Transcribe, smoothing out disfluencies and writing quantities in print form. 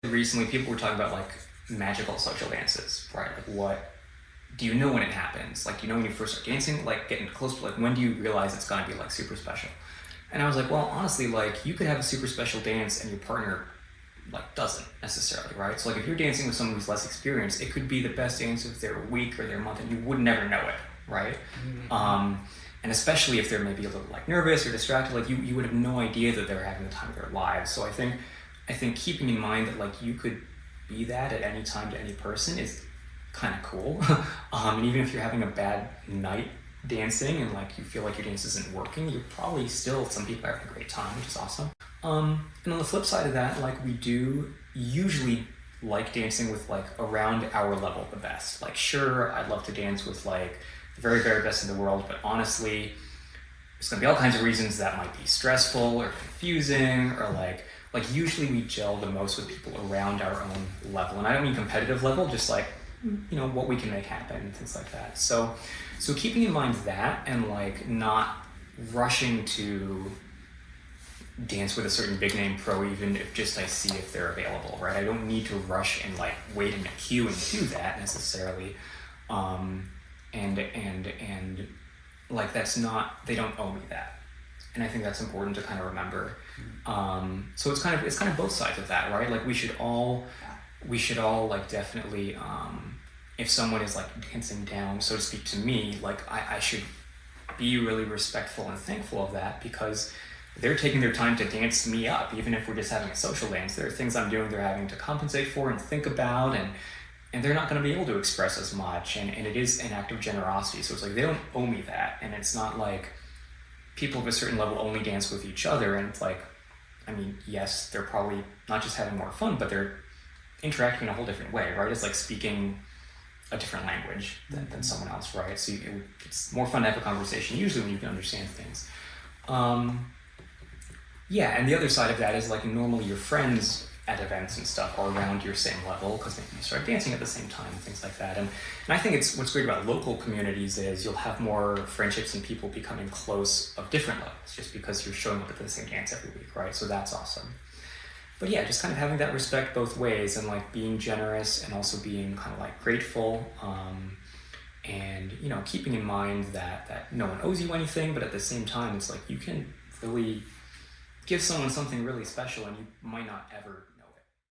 Recently, people were talking about like magical social dances, right? Like, what do you know when it happens? Like, do you know when you first start dancing? Like, getting close, like, when do you realize it's gonna be like super special? And I was like, well, honestly, like, you could have a super special dance and your partner like doesn't necessarily, right? So like, if you're dancing with someone who's less experienced, it could be the best dance of their week or their month, and you would never know it, right? And especially if they're maybe a little like nervous or distracted, like you would have no idea that they're having the time of their lives. So I think keeping in mind that like you could be that at any time to any person is kind of cool. And even if you're having a bad night dancing and like you feel like your dance isn't working, you're probably still, some people are having a great time, which is awesome. And on the flip side of that, like we do usually like dancing with like around our level the best. Like, sure, I'd love to dance with like the very, very best in the world, but honestly, there's gonna be all kinds of reasons that might be stressful or confusing, or like usually we gel the most with people around our own level. And I don't mean competitive level, just like, what we can make happen and things like that. So keeping in mind that, and like not rushing to dance with a certain big name pro, even if just I see if they're available, right? I don't need to rush and like wait in a queue and do that necessarily. And like, that's not, they don't owe me that. And I think that's important to kind of remember. So it's kind of both sides of that, right? Like we should all like definitely, if someone is like dancing down, so to speak, to me, like I should be really respectful and thankful of that, because they're taking their time to dance me up. Even if we're just having a social dance, there are things I'm doing they're having to compensate for and think about, and they're not going to be able to express as much, and it is an act of generosity. So it's like, they don't owe me that. And it's not like people of a certain level only dance with each other, and it's like, I mean, yes, they're probably not just having more fun, but they're interacting in a whole different way, right? It's like speaking a different language than someone else, right? So it's more fun to have a conversation usually when you can understand things. Yeah, and the other side of that is like, normally your friends at events and stuff are around your same level, because maybe you start dancing at the same time and things like that. And I think what's great about local communities is you'll have more friendships and people becoming close of different levels, just because you're showing up at the same dance every week, right? So that's awesome. But yeah, just kind of having that respect both ways, and like being generous and also being kind of like grateful, and keeping in mind that no one owes you anything, but at the same time, it's like you can really give someone something really special, and you might not ever